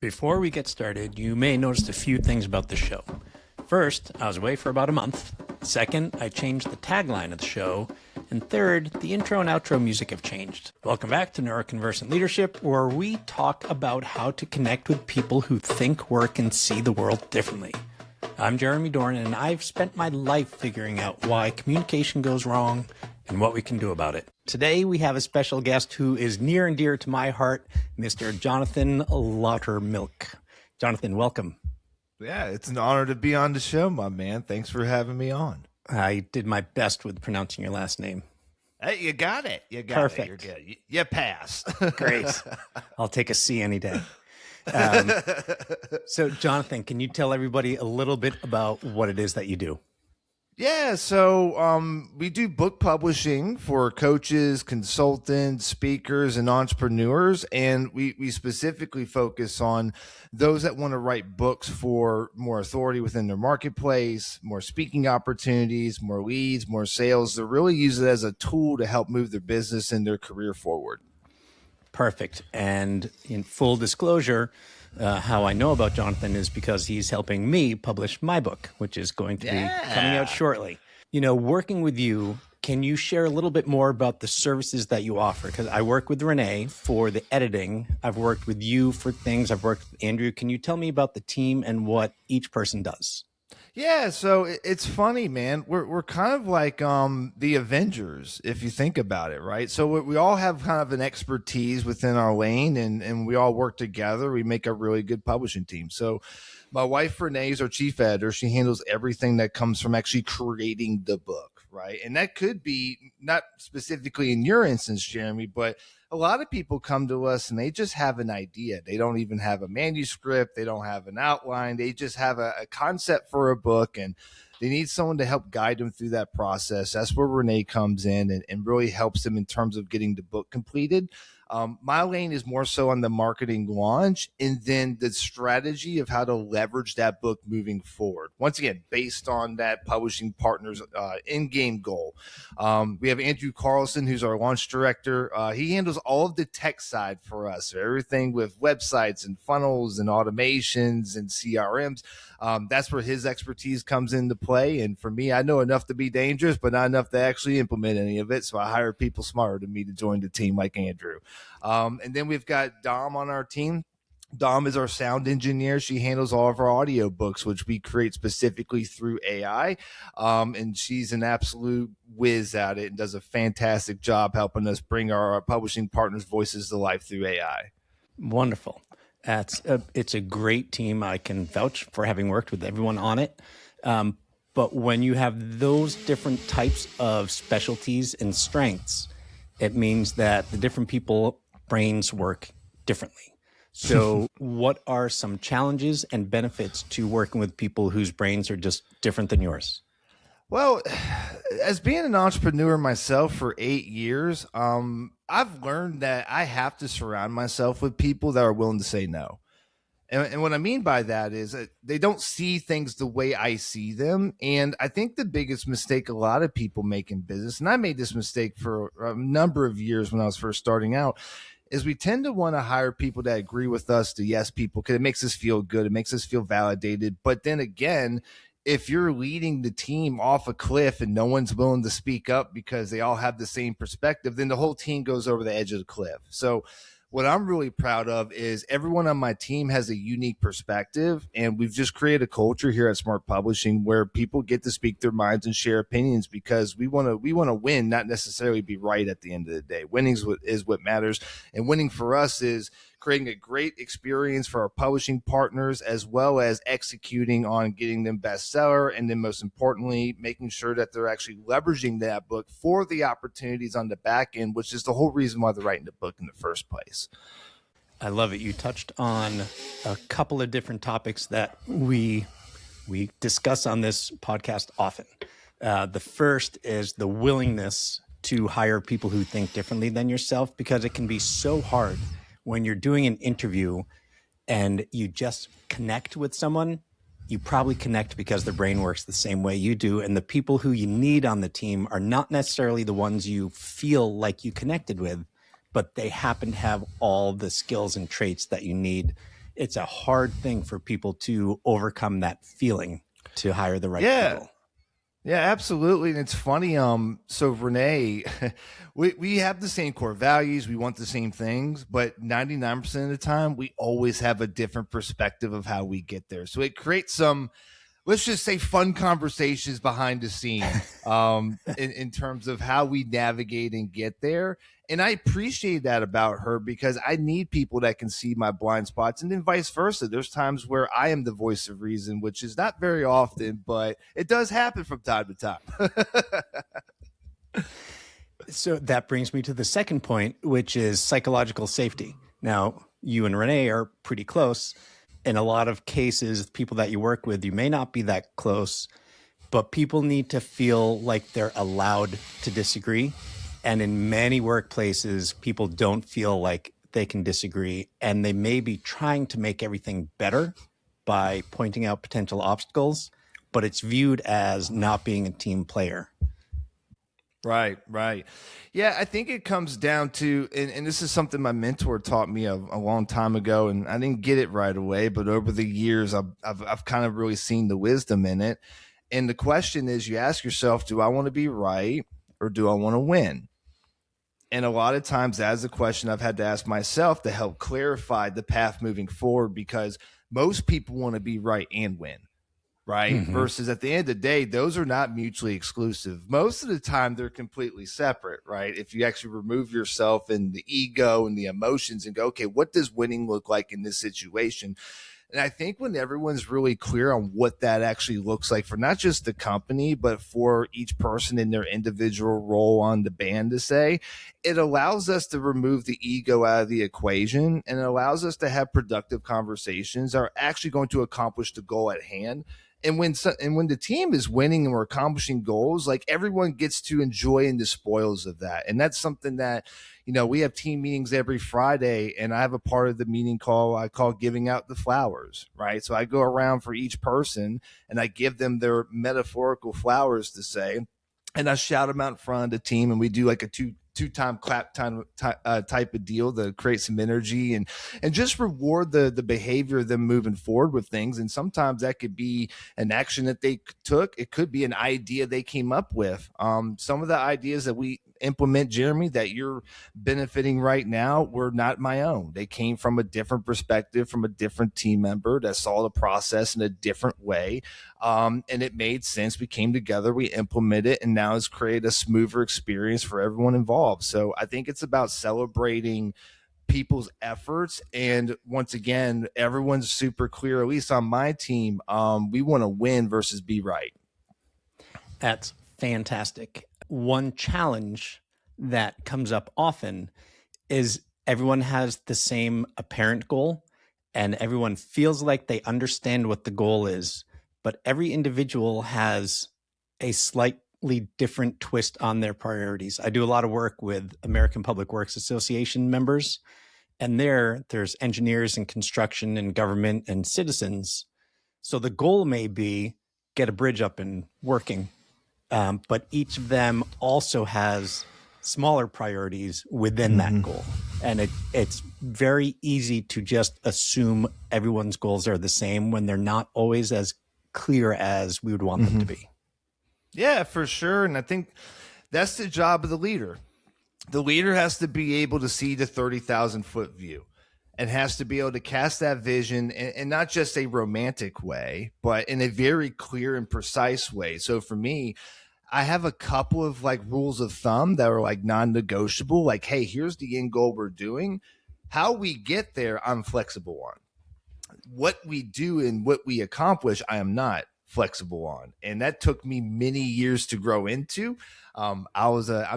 Before we get started, you may notice a few things about the show. First, I was away for about a month. Second, I changed the tagline of the show. And third, the intro and outro music have changed. Welcome back to Neuroconversant Leadership, where we talk about how to connect with people who think, work, and see the world differently. I'm Jeremy Dorn, and I've spent my life figuring out why communication goes wrong and what we can do about it. Today, we have a special guest who is near and dear to my heart, Mr. Jonathan Lautermilch. Jonathan, welcome. Yeah, it's an honor to be on the show, my man. Thanks for having me on. I did my best with pronouncing your last name. Hey, you got it. You got Perfect. it. You're good. You pass. Great. I'll take a C any day. So, Jonathan, can you tell everybody a little bit about what it is that you do? Yeah, so we do book publishing for coaches, consultants, speakers, and entrepreneurs, and we specifically focus on those that want to write books for more authority within their marketplace, more speaking opportunities, more leads, more sales. They really use it as a tool to help move their business and their career forward. Perfect. And in full disclosure, how I know about Jonathan is because he's helping me publish my book, which is going to be coming out shortly. You know, working with you, can you share a little bit more about the services that you offer? Because I work with Renee for the editing. I've worked with you for things. I've worked with Andrew. Can you tell me about the team and what each person does? Yeah, so it's funny, man. We're kind of like the Avengers, if you think about it, right? So we all have kind of an expertise within our lane, and we all work together. We make a really good publishing team. So my wife, Renee, is our chief editor. She handles everything that comes from actually creating the book, right? And that could be not specifically in your instance, Jeremy, but a lot of people come to us and they just have an idea. They don't even have a manuscript. They don't have an outline. They just have a concept for a book, and they need someone to help guide them through that process. That's where Renee comes in and really helps them in terms of getting the book completed. My lane is more so on the marketing launch and then the strategy of how to leverage that book moving forward. Once again, based on that publishing partner's in-game goal. We have Andrew Carlson, who's our launch director. He handles all of the tech side for us. So everything with websites and funnels and automations and CRMs. That's where his expertise comes into play. And for me, I know enough to be dangerous, but not enough to actually implement any of it. So I hire people smarter than me to join the team like Andrew. And then we've got Dom on our team. Dom is our sound engineer. She handles all of our audio books, which we create specifically through AI. And she's an absolute whiz at it and does a fantastic job helping us bring our publishing partners' voices to life through AI. Wonderful. It's a great team. I can vouch for having worked with everyone on it. But when you have those different types of specialties and strengths, it means that the different people brains work differently. So what are some challenges and benefits to working with people whose brains are just different than yours? Well, as being an entrepreneur myself for 8 years, I've learned that I have to surround myself with people that are willing to say no. And what I mean by that is that they don't see things the way I see them. And I think the biggest mistake a lot of people make in business, and I made this mistake for a number of years when I was first starting out, is we tend to want to hire people that agree with us, the yes people, because it makes us feel good. It makes us feel validated. But then again, if you're leading the team off a cliff and no one's willing to speak up because they all have the same perspective, then the whole team goes over the edge of the cliff. So what I'm really proud of is everyone on my team has a unique perspective, and we've just created a culture here at Smart Publishing where people get to speak their minds and share opinions because we want to win, not necessarily be right at the end of the day. Winning is what matters, and winning for us is creating a great experience for our publishing partners, as well as executing on getting them bestseller, and then most importantly, making sure that they're actually leveraging that book for the opportunities on the back end, which is the whole reason why they're writing the book in the first place. I love it. You touched on a couple of different topics that we discuss on this podcast often. The first is the willingness to hire people who think differently than yourself, because it can be so hard when you're doing an interview and you just connect with someone. You probably connect because their brain works the same way you do. And the people who you need on the team are not necessarily the ones you feel like you connected with, but they happen to have all the skills and traits that you need it's a hard thing for people to overcome that feeling to hire the right Yeah. people. Yeah, absolutely. And it's funny. So Renee, we have the same core values. We want the same things, but 99% of the time, we always have a different perspective of how we get there. So it creates some, let's just say, fun conversations behind the scene, in terms of how we navigate and get there. And I appreciate that about her, because I need people that can see my blind spots, and then vice versa. There's times where I am the voice of reason, which is not very often, but it does happen from time to time. So that brings me to the second point, which is psychological safety. Now, you and Renee are pretty close. In a lot of cases, people that you work with, you may not be that close, but people need to feel like they're allowed to disagree. And in many workplaces, people don't feel like they can disagree, and they may be trying to make everything better by pointing out potential obstacles, but it's viewed as not being a team player. Right, right. Yeah, I think it comes down to, and this is something my mentor taught me a long time ago, and I didn't get it right away, but over the years, I've kind of really seen the wisdom in it. And the question is, you ask yourself, do I want to be right or do I want to win? And a lot of times that's a question I've had to ask myself to help clarify the path moving forward, because most people want to be right and win, right? Mm-hmm. Versus at the end of the day, those are not mutually exclusive. Most of the time, they're completely separate, right? If you actually remove yourself and the ego and the emotions and go, okay, what does winning look like in this situation? And I think when everyone's really clear on what that actually looks like for not just the company, but for each person in their individual role on the band, to say, it allows us to remove the ego out of the equation, and it allows us to have productive conversations that are actually going to accomplish the goal at hand. And when the team is winning and we're accomplishing goals, like, everyone gets to enjoy in the spoils of that. And that's something that, we have team meetings every Friday, and I have a part of the meeting I call giving out the flowers, right? So I go around for each person and I give them their metaphorical flowers to say, and I shout them out in front of the team, and we do like a two-time clap time type of deal to create some energy and just reward the behavior of them moving forward with things. And sometimes that could be an action that they took. It could be an idea they came up with. Some of the ideas that we implement, Jeremy, that you're benefiting right now, were not my own. They came from a different perspective, from a different team member that saw the process in a different way. And it made sense. We came together, we implemented it, and now it's created a smoother experience for everyone involved. So I think it's about celebrating people's efforts. And once again, everyone's super clear, at least on my team. We want to win versus be right. That's fantastic. One challenge that comes up often is everyone has the same apparent goal, and everyone feels like they understand what the goal is, but every individual has a slightly different twist on their priorities. I do a lot of work with American Public Works Association members, and there's engineers and construction and government and citizens. So the goal may be get a bridge up and working, but each of them also has smaller priorities within that goal. And it's very easy to just assume everyone's goals are the same when they're not always as clear as we would want them to be. Yeah, for sure. And I think that's the job of the leader. The leader has to be able to see the 30,000 foot view, and has to be able to cast that vision in not just a romantic way, but in a very clear and precise way. So for me, I have a couple of rules of thumb that are non-negotiable. Like, hey, here's the end goal we're doing. How we get there, I'm flexible on. What we do and what we accomplish, I am not flexible on. And that took me many years to grow into. I'm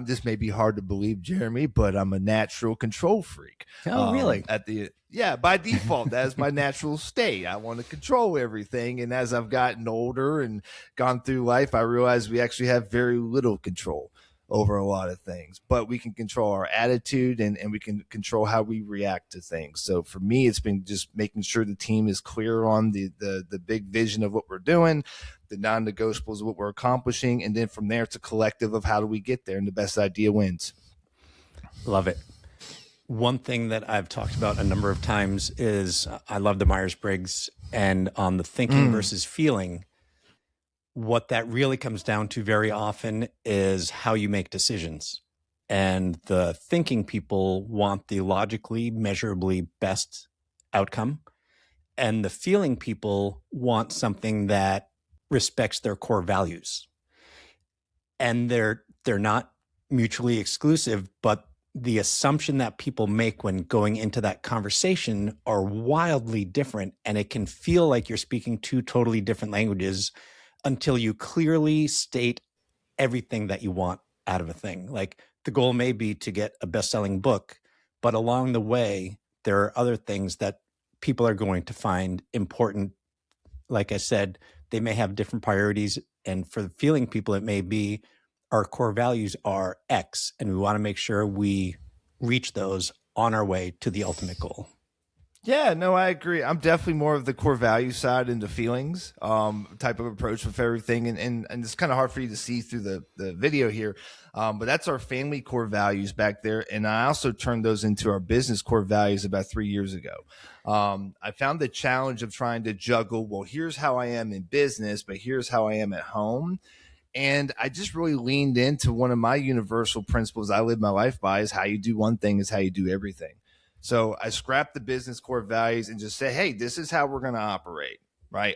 just maybe hard to believe, Jeremy, but I'm a natural control freak. Oh, really? By default, that's my natural state. I want to control everything. And as I've gotten older and gone through life, I realized we actually have very little control over a lot of things, but we can control our attitude and we can control how we react to things. So for me, it's been just making sure the team is clear on the big vision of what we're doing, the non-negotiables of what we're accomplishing. And then from there, it's a collective of how do we get there, and the best idea wins. Love it. One thing that I've talked about a number of times is I love the Myers-Briggs, and on the thinking versus feeling, what that really comes down to very often is how you make decisions. And the thinking people want the logically, measurably best outcome. And the feeling people want something that respects their core values. And they're not mutually exclusive, but the assumption that people make when going into that conversation are wildly different. And it can feel like you're speaking two totally different languages until you clearly state everything that you want out of a thing. Like the goal may be to get a best-selling book, but along the way, there are other things that people are going to find important. Like I said, they may have different priorities. And for the feeling people, it may be our core values are X, and we want to make sure we reach those on our way to the ultimate goal. Yeah, no, I agree. I'm definitely more of the core value side into feelings type of approach with everything. And it's kind of hard for you to see through the video here. But that's our family core values back there. And I also turned those into our business core values about 3 years ago. I found the challenge of trying to juggle, well, here's how I am in business, but here's how I am at home. And I just really leaned into one of my universal principles I live my life by is how you do one thing is how you do everything. So I scrapped the business core values and just say, hey, this is how we're going to operate, right?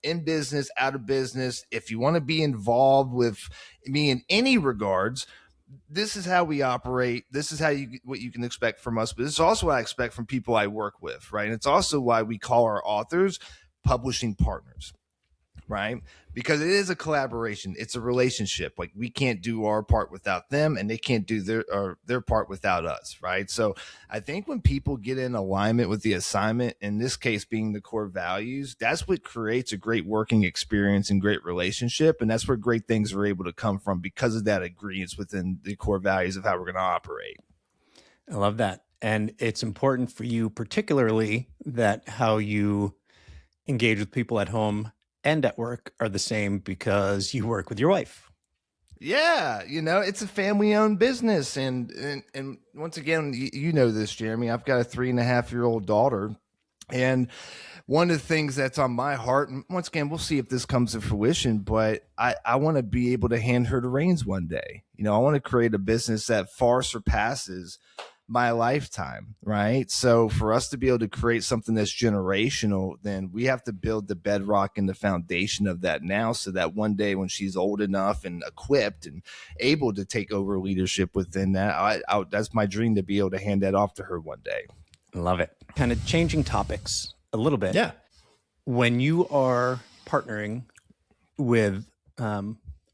In business, out of business. If you want to be involved with me in any regards, this is how we operate. This is what you can expect from us. But this is also what I expect from people I work with, right? And it's also why we call our authors publishing partners. Right? Because it is a collaboration. It's a relationship. Like we can't do our part without them and they can't do their part without us. Right. So I think when people get in alignment with the assignment, in this case being the core values, that's what creates a great working experience and great relationship. And that's where great things are able to come from because of that agreement within the core values of how we're going to operate. I love that. And it's important for you, particularly that how you engage with people at home and at work are the same because you work with your wife. Yeah, it's a family-owned business, and once again, you know this, Jeremy. I've got a 3.5-year-old daughter, and one of the things that's on my heart, and once again, we'll see if this comes to fruition, but I want to be able to hand her the reins one day. I want to create a business that far surpasses my lifetime, right? So for us to be able to create something that's generational, then we have to build the bedrock and the foundation of that now so that one day when she's old enough and equipped and able to take over leadership within that, that's my dream to be able to hand that off to her one day. Love it. Kind of changing topics a little bit. Yeah. When you are partnering with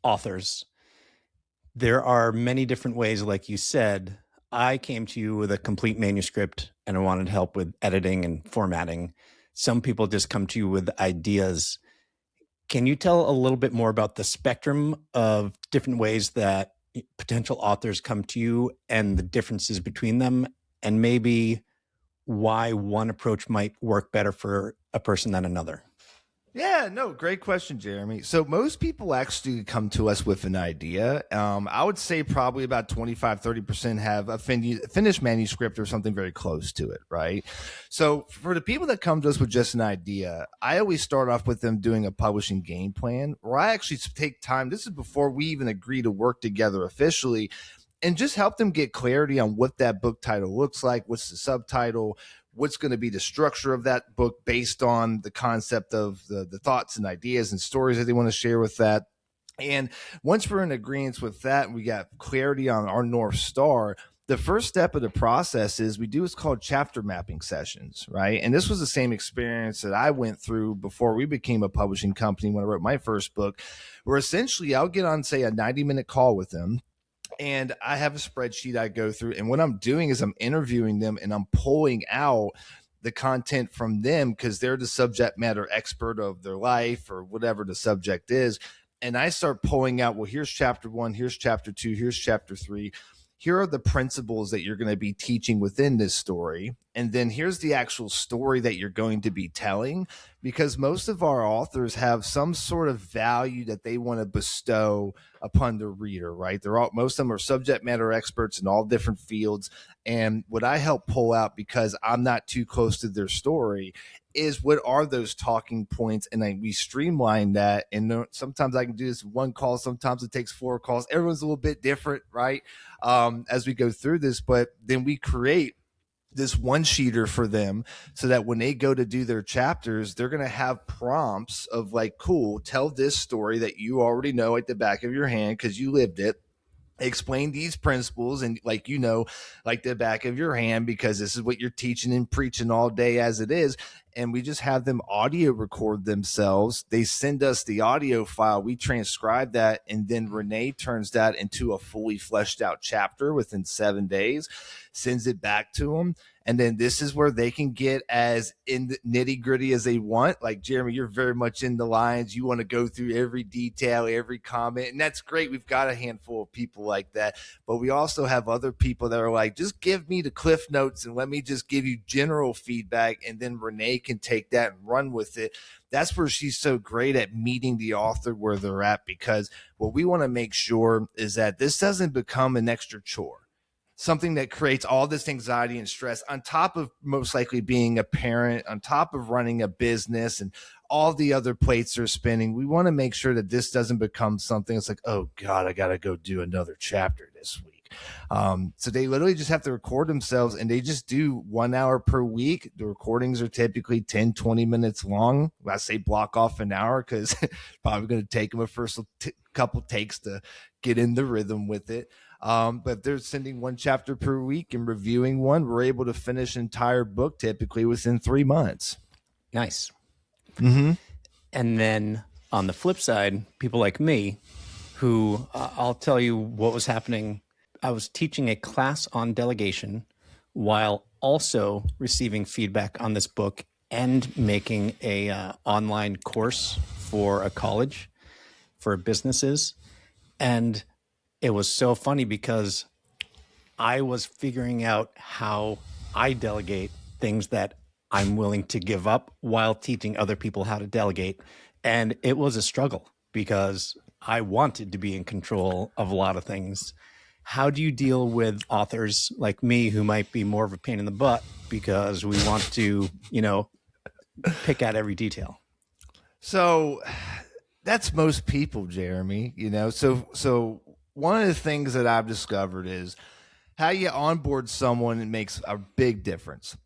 authors, there are many different ways, like you said. I came to you with a complete manuscript and I wanted help with editing and formatting. Some people just come to you with ideas. Can you tell a little bit more about the spectrum of different ways that potential authors come to you and the differences between them, and maybe why one approach might work better for a person than another? Yeah, no, great question, Jeremy. So most people actually come to us with an idea. I would say probably about 25-30% have a finished manuscript or something very close to it, right? So for the people that come to us with just an idea, I always start off with them doing a publishing game plan, where I actually take time. This is before we even agree to work together officially, and just help them get clarity on what that book title looks like, what's the subtitle, what's going to be the structure of that book based on the concept of the thoughts and ideas and stories that they want to share with that. And once we're in agreement with that, and we got clarity on our North Star, the first step of the process is we do what's called chapter mapping sessions, right? And this was the same experience that I went through before we became a publishing company when I wrote my first book, where essentially I'll get on, say, a 90-minute call with them. And I have a spreadsheet I go through. And what I'm doing is I'm interviewing them and I'm pulling out the content from them because they're the subject matter expert of their life or whatever the subject is. And I start pulling out, well, here's chapter 1, here's chapter 2, here's chapter 3. here are the principles that you're going to be teaching within this story. And then here's the actual story that you're going to be telling, because most of our authors have some sort of value that they want to bestow upon the reader, right? Most of them are subject matter experts in all different fields. And what I help pull out, because I'm not too close to their story, is what are those talking points, and we streamline that. And sometimes I can do this one call, sometimes it takes 4 calls. Everyone's a little bit different, right? As we go through this, but then we create this one sheeter for them so that when they go to do their chapters, they're going to have prompts of like, cool, tell this story that you already know at the back of your hand because you lived it. Explain these principles and like the back of your hand, because this is what you're teaching and preaching all day as it is. And we just have them audio record themselves. They send us the audio file, we transcribe that, and then Renee turns that into a fully fleshed out chapter within 7 days, sends it back to them. And then this is where they can get as in the nitty gritty as they want. Like, Jeremy, you're very much in the lines. You want to go through every detail, every comment. And that's great. We've got a handful of people like that. But we also have other people that are like, just give me the cliff notes and let me just give you general feedback. And then Renee can take that and run with it. That's where she's so great at meeting the author where they're at, because what we want to make sure is that this doesn't become an extra chore. Something that creates all this anxiety and stress on top of most likely being a parent, on top of running a business and all the other plates are spinning. We want to make sure that this doesn't become something that's like, oh God, I got to go do another chapter this week. So they literally just have to record themselves, and they just do 1 hour per week. The recordings are typically 10, 20 minutes long. I say block off an hour because probably going to take them a first couple takes to get in the rhythm with it. But they're sending 1 chapter per week and reviewing one. We're able to finish an entire book typically within 3 months. Nice. Mm-hmm. And then on the flip side, people like me, who I'll tell you what was happening. I was teaching a class on delegation while also receiving feedback on this book and making a online course for a college for businesses. And it was so funny because I was figuring out how I delegate things that I'm willing to give up while teaching other people how to delegate. And it was a struggle because I wanted to be in control of a lot of things. How do you deal with authors like me who might be more of a pain in the butt because we want to, pick out every detail? So that's most people, Jeremy, so one of the things that I've discovered is how you onboard someone. It makes a big difference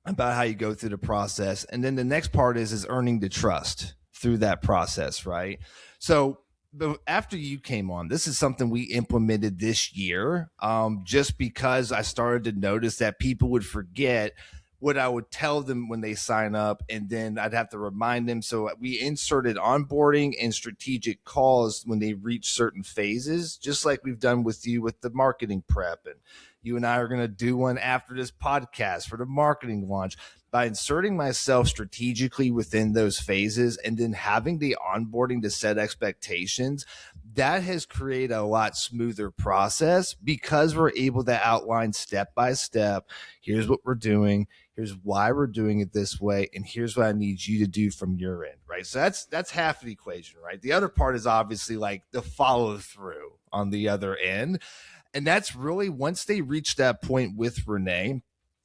about how you go through the process. And then the next part is earning the trust through that process, right? So after you came on, this is something we implemented this year, just because I started to notice that people would forget what I would tell them when they sign up, and then I'd have to remind them. So we inserted onboarding and strategic calls when they reach certain phases, just like we've done with you with the marketing prep. And you and I are going to do one after this podcast for the marketing launch. By inserting myself strategically within those phases and then having the onboarding to set expectations, that has created a lot smoother process because we're able to outline step by step. Here's what we're doing. Here's why we're doing it this way. And here's what I need you to do from your end, right? So that's half the equation, right? The other part is obviously like the follow through on the other end. And that's really once they reach that point with Renee,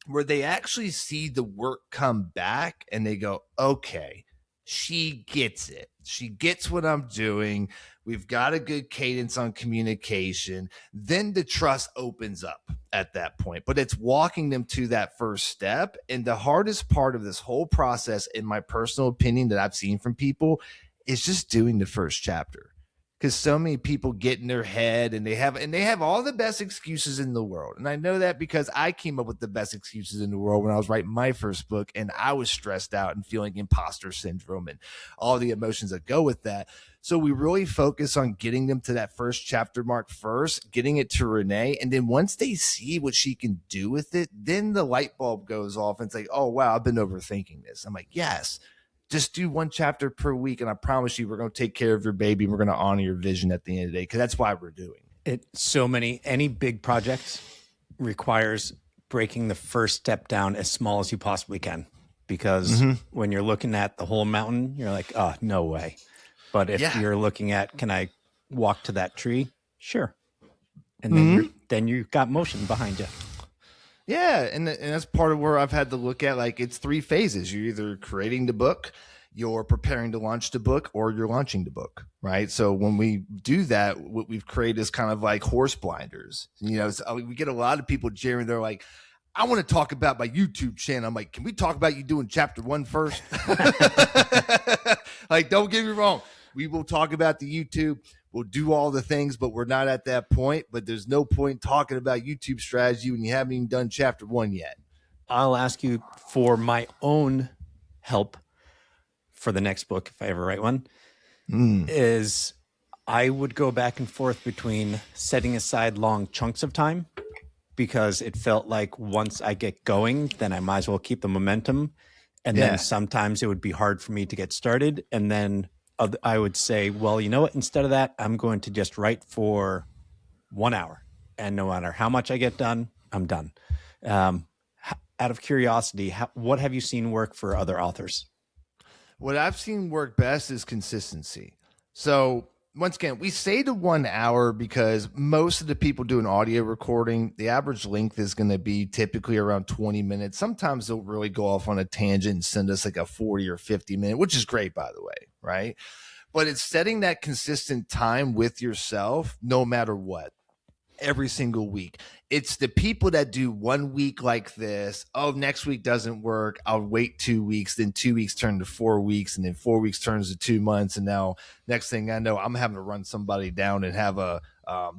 where they actually see the work come back and they go, okay, she gets it. She gets what I'm doing. We've got a good cadence on communication. Then the trust opens up at that point. But it's walking them to that first step. And the hardest part of this whole process, in my personal opinion, that I've seen from people is just doing the first chapter. Because so many people get in their head and they have all the best excuses in the world. And I know that because I came up with the best excuses in the world when I was writing my first book, and I was stressed out and feeling imposter syndrome and all the emotions that go with that. So we really focus on getting them to that first chapter mark first, getting it to Renee. And then once they see what she can do with it, then the light bulb goes off and it's like, oh, wow, I've been overthinking this. I'm like, yes. Just do 1 chapter per week, and I promise you we're going to take care of your baby, and we're going to honor your vision at the end of the day, because that's why we're doing it. Any big project requires breaking the first step down as small as you possibly can, because when you're looking at the whole mountain, you're like, oh, no way. But if you're looking at, can I walk to that tree? Sure. And then you've got motion behind you. Yeah, and that's part of where I've had to look at, like, it's 3 phases. You're either creating the book, you're preparing to launch the book, or you're launching the book, right? So when we do that, what we've created is kind of like horse blinders. You know, we get a lot of people, Jeremy, they're like, I want to talk about my YouTube channel. I'm like, can we talk about you doing chapter 1 first? Like, don't get me wrong. We will talk about the YouTube. We'll do all the things, but we're not at that point. But there's no point talking about YouTube strategy when you haven't even done chapter 1 yet. I'll ask you for my own help for the next book, if I ever write one, is I would go back and forth between setting aside long chunks of time, because it felt like once I get going, then I might as well keep the momentum. And then sometimes it would be hard for me to get started. And then I would say, well, you know what? Instead of that, I'm going to just write for 1 hour. And no matter how much I get done, I'm done. Out of curiosity, what have you seen work for other authors? What I've seen work best is consistency. So once again, we say to 1 hour because most of the people doing audio recording, the average length is going to be typically around 20 minutes. Sometimes they'll really go off on a tangent and send us like a 40 or 50 minute, which is great, by the way, right? But it's setting that consistent time with yourself, no matter what, every single week. It's the people that do 1 week like this. Oh, next week doesn't work. I'll wait 2 weeks. Then 2 weeks turn to 4 weeks. And then 4 weeks turns to 2 months. And now next thing I know, I'm having to run somebody down and have a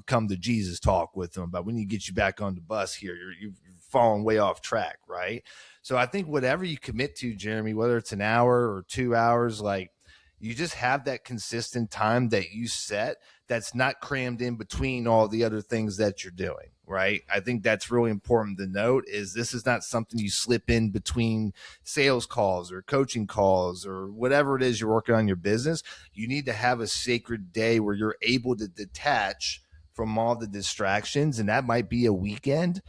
come to Jesus talk with them. But we need to get you back on the bus here. You're falling way off track, right? So I think whatever you commit to, Jeremy, whether it's an hour or 2 hours, like, you just have that consistent time that you set that's not crammed in between all the other things that you're doing, right? I think that's really important to note, is this is not something you slip in between sales calls or coaching calls or whatever it is you're working on your business. You need to have a sacred day where you're able to detach from all the distractions, and that might be a weekend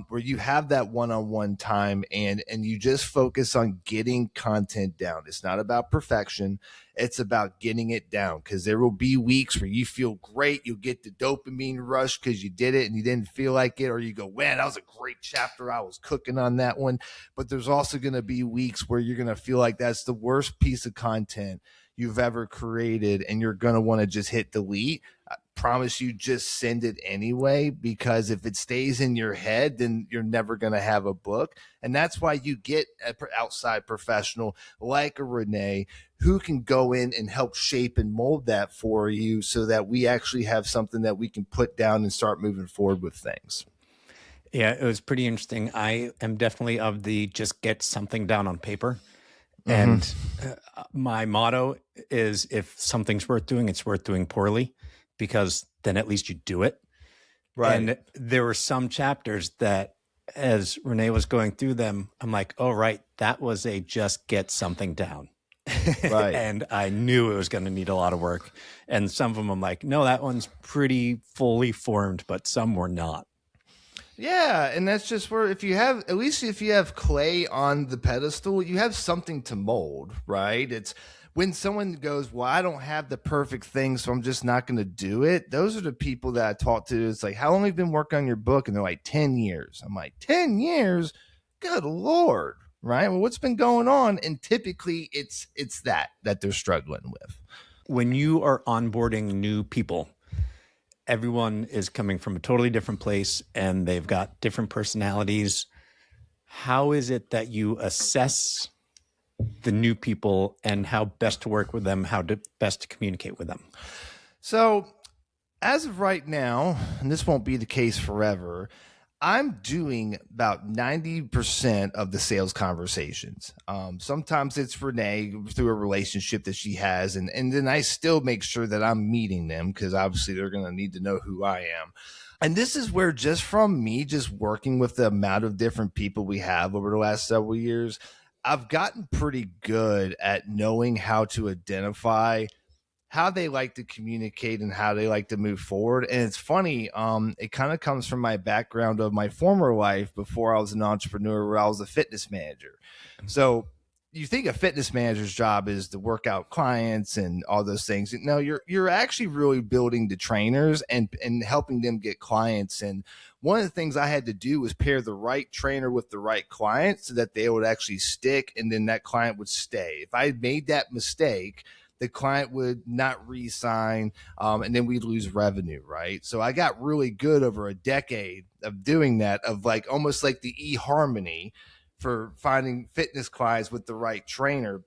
where you have that one-on-one time and you just focus on getting content down. It's not about perfection. It's about getting it down, because there will be weeks where you feel great. You'll get the dopamine rush because you did it and you didn't feel like it, or you go, man, that was a great chapter. I was cooking on that one. But there's also going to be weeks where you're going to feel like that's the worst piece of content you've ever created, and you're going to want to just hit delete. I promise you, just send it anyway, because if it stays in your head, then you're never going to have a book. And that's why you get an outside professional like a Renee who can go in and help shape and mold that for you, so that we actually have something that we can put down and start moving forward with things. Yeah, it was pretty interesting. I am definitely of the just get something down on paper. And my motto is, if something's worth doing, it's worth doing poorly, because then at least you do it. Right. And there were some chapters that, as Renee was going through them, I'm like, oh, right, that was a just get something down. Right. And I knew it was going to need a lot of work. And some of them I'm like, no, that one's pretty fully formed, but some were not. Yeah, and that's just where, if you have, at least if you have clay on the pedestal, you have something to mold, right? It's when someone goes, well, I don't have the perfect thing, so I'm just not going to do it. Those are the people that I talk to. It's like, how long have you been working on your book? And they're like, 10 years. I'm like, 10 years? Good Lord, right? Well, what's been going on? And typically it's that they're struggling with. When you are onboarding new people, everyone is coming from a totally different place and they've got different personalities. How is it that you assess the new people and how best to work with them, how to best to communicate with them? So as of right now, and this won't be the case forever, I'm doing about 90% of the sales conversations. Sometimes it's Renee through a relationship that she has. And then I still make sure that I'm meeting them, because obviously they're going to need to know who I am. And this is where, just from me, just working with the amount of different people we have over the last several years, I've gotten pretty good at knowing how to identify how they like to communicate and how they like to move forward. And it's funny, it kind of comes from my background of my former life before I was an entrepreneur, where I was a fitness manager. So you think a fitness manager's job is to work out clients and all those things. No, you're actually really building the trainers and helping them get clients. And one of the things I had to do was pair the right trainer with the right client so that they would actually stick, and then that client would stay. If I made that mistake, the client would not re-sign, and then we'd lose revenue, right? So I got really good over a decade of doing that, of like almost like the eHarmony for finding fitness clients with the right trainer.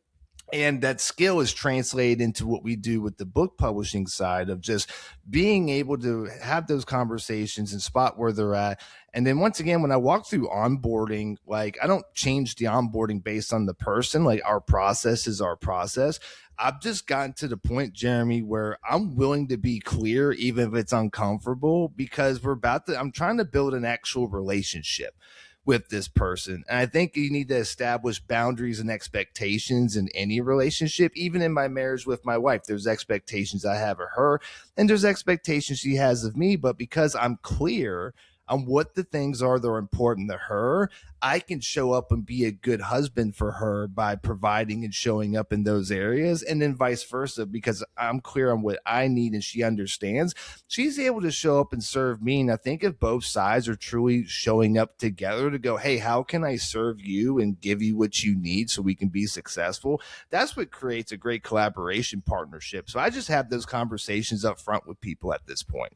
And that skill is translated into what we do with the book publishing side, of just being able to have those conversations and spot where they're at. And then once again, when I walk through onboarding, like I don't change the onboarding based on the person. Like our process is our process. I've just gotten to the point, Jeremy, where I'm willing to be clear, even if it's uncomfortable, because I'm trying to build an actual relationship with this person. And I think you need to establish boundaries and expectations in any relationship. Even in my marriage with my wife, there's expectations I have of her and there's expectations she has of me. But because I'm clear on what the things are that are important to her, I can show up and be a good husband for her by providing and showing up in those areas, and then vice versa, because I'm clear on what I need and she understands. She's able to show up and serve me. And I think if both sides are truly showing up together to go, hey, how can I serve you and give you what you need so we can be successful? That's what creates a great collaboration partnership. So I just have those conversations up front with people at this point.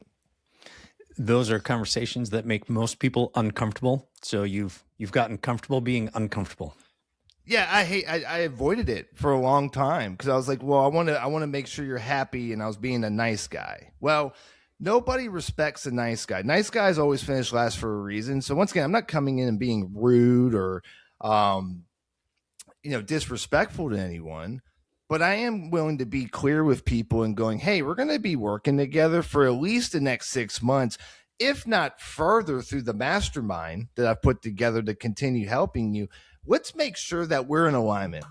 Those are conversations that make most people uncomfortable. So you've gotten comfortable being uncomfortable. Yeah, I avoided it for a long time because I was like, well, I want to make sure you're happy, and I was being a nice guy. Well, nobody respects a nice guy. Nice guys always finish last for a reason. So once again, I'm not coming in and being rude or disrespectful to anyone. But I am willing to be clear with people and going, hey, we're going to be working together for at least the next 6 months, if not further, through the mastermind that I've put together to continue helping you. Let's make sure that we're in alignment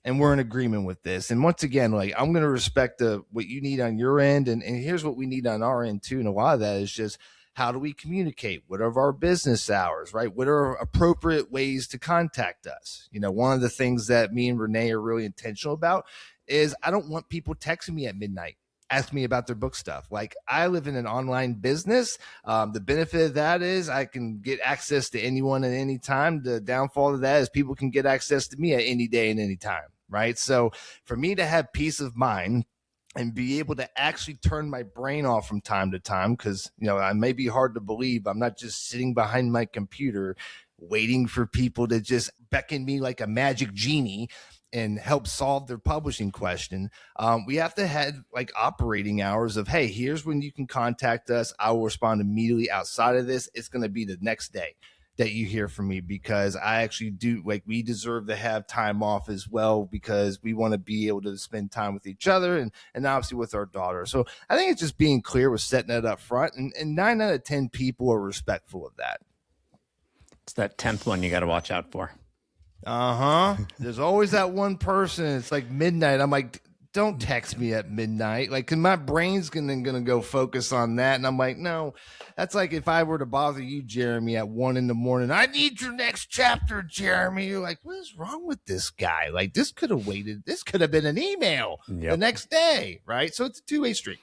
and we're in agreement with this. And once again, like, I'm going to respect what you need on your end. And here's what we need on our end too. And a lot of that is just, how do we communicate? What are our business hours, right? What are appropriate ways to contact us? One of the things that me and Renee are really intentional about is I don't want people texting me at midnight, asking me about their book stuff. Like, I live in an online business. The benefit of that is I can get access to anyone at any time. The downfall of that is people can get access to me at any day and any time, right? So for me to have peace of mind and be able to actually turn my brain off from time to time, because, I may be hard to believe. I'm not just sitting behind my computer waiting for people to just beckon me like a magic genie and help solve their publishing question. We have to have like operating hours of, hey, here's when you can contact us. I will respond immediately. Outside of this, it's going to be the next day that you hear from me, because I actually do, like, we deserve to have time off as well, because we want to be able to spend time with each other and obviously with our daughter. So I think it's just being clear with setting that up front, and 9 out of 10 people are respectful of that. It's that 10th one you got to watch out for. There's always that one person. It's like midnight. I'm like, don't text me at midnight. Like, 'cause my brain's gonna go focus on that. And I'm like, no, that's like if I were to bother you, Jeremy, at 1 a.m. I need your next chapter, Jeremy. You're like, what is wrong with this guy? Like, this could have waited. This could have been an email the next day, right? So it's a two-way street.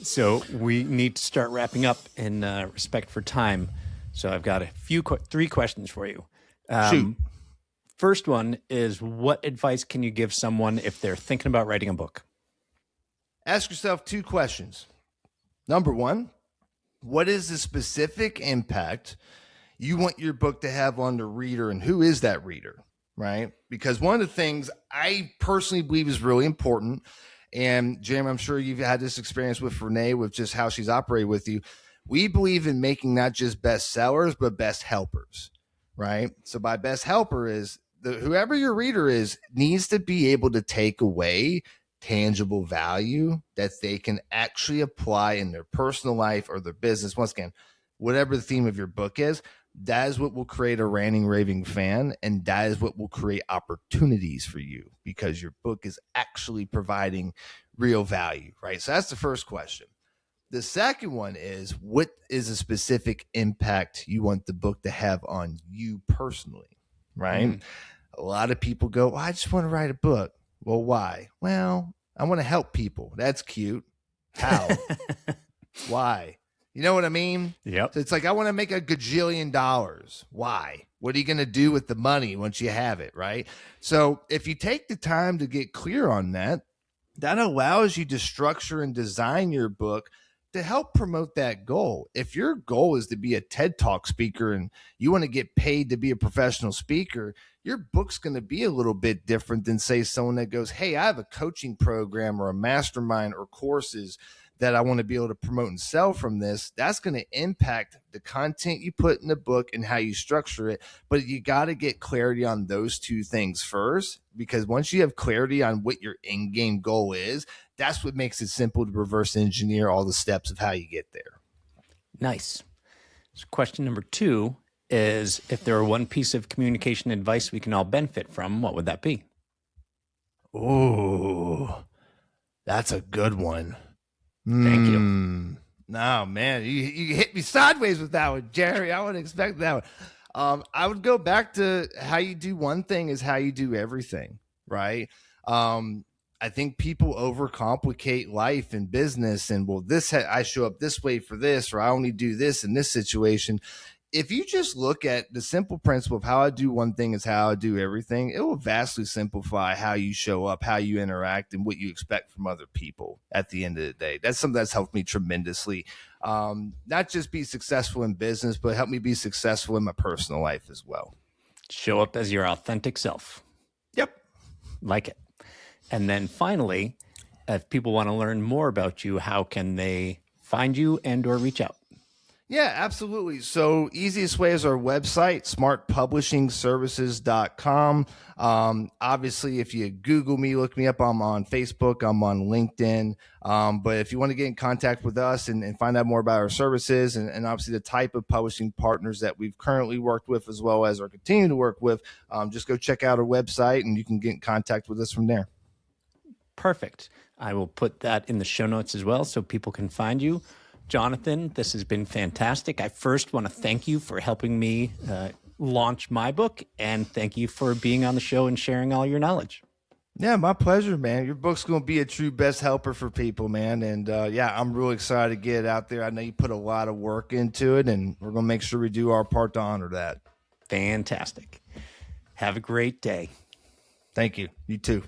So we need to start wrapping up in respect for time. So I've got three questions for you. Shoot. First one is, what advice can you give someone if they're thinking about writing a book? Ask yourself 2 questions. Number 1, what is the specific impact you want your book to have on the reader, and who is that reader, right? Because one of the things I personally believe is really important, and Jim, I'm sure you've had this experience with Renee, with just how she's operated with you. We believe in making not just best sellers, but best helpers, right? So by best helper is whoever your reader is needs to be able to take away tangible value that they can actually apply in their personal life or their business. Once again, whatever the theme of your book is, that is what will create a ranting, raving fan. And that is what will create opportunities for you because your book is actually providing real value, right? So that's the first question. The second one is, what is a specific impact you want the book to have on you personally, right? A lot of people go, well, I just want to write a book. Well, why? Well, I want to help people. That's cute. How? Why? You know what I mean? Yep. So it's like, I want to make $1 gajillion. Why? What are you going to do with the money once you have it, right? So if you take the time to get clear on that, that allows you to structure and design your book to help promote that goal. If your goal is to be a TED Talk speaker and you want to get paid to be a professional speaker, your book's going to be a little bit different than, say, someone that goes, hey, I have a coaching program or a mastermind or courses that I want to be able to promote and sell from this. That's going to impact the content you put in the book and how you structure it. But you got to get clarity on those two things first, because once you have clarity on what your in-game goal is, that's what makes it simple to reverse engineer all the steps of how you get there. Nice. So question number 2 is, if there were one piece of communication advice we can all benefit from, what would that be? Oh, that's a good one. Thank you. No, man, you hit me sideways with that one, Jerry. I wouldn't expect that one. I would go back to how you do one thing is how you do everything, right? I think people overcomplicate life and business and, well, I show up this way for this, or I only do this in this situation. If you just look at the simple principle of how I do one thing is how I do everything, it will vastly simplify how you show up, how you interact, and what you expect from other people at the end of the day. That's something that's helped me tremendously. Not just be successful in business, but help me be successful in my personal life as well. Show up as your authentic self. Yep. Like it. And then finally, if people want to learn more about you, how can they find you and or reach out? Yeah, absolutely. So easiest way is our website, smartpublishingservices.com. Obviously, if you Google me, look me up, I'm on Facebook, I'm on LinkedIn. But if you want to get in contact with us and find out more about our services and obviously the type of publishing partners that we've currently worked with as well as are continuing to work with, just go check out our website and you can get in contact with us from there. Perfect. I will put that in the show notes as well so people can find you. Jonathan, this has been fantastic. I first want to thank you for helping me launch my book, and thank you for being on the show and sharing all your knowledge. Yeah, my pleasure, man. Your book's going to be a true best helper for people, man. And yeah, I'm really excited to get it out there. I know you put a lot of work into it, and we're going to make sure we do our part to honor that. Fantastic. Have a great day. Thank you. You too.